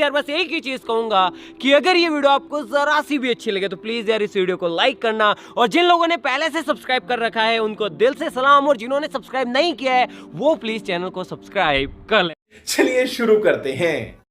यार बस एक ही चीज कहूंगा कि अगर ये वीडियो आपको जरा सी भी अच्छी लगे तो प्लीज यार इस वीडियो को लाइक करना, और जिन लोगों ने पहले से सब्सक्राइब कर रखा है उनको दिल से सलाम, और जिन्होंने सब्सक्राइब नहीं किया है वो प्लीज चैनल को सब्सक्राइब कर ले। चलिए शुरू करते हैं।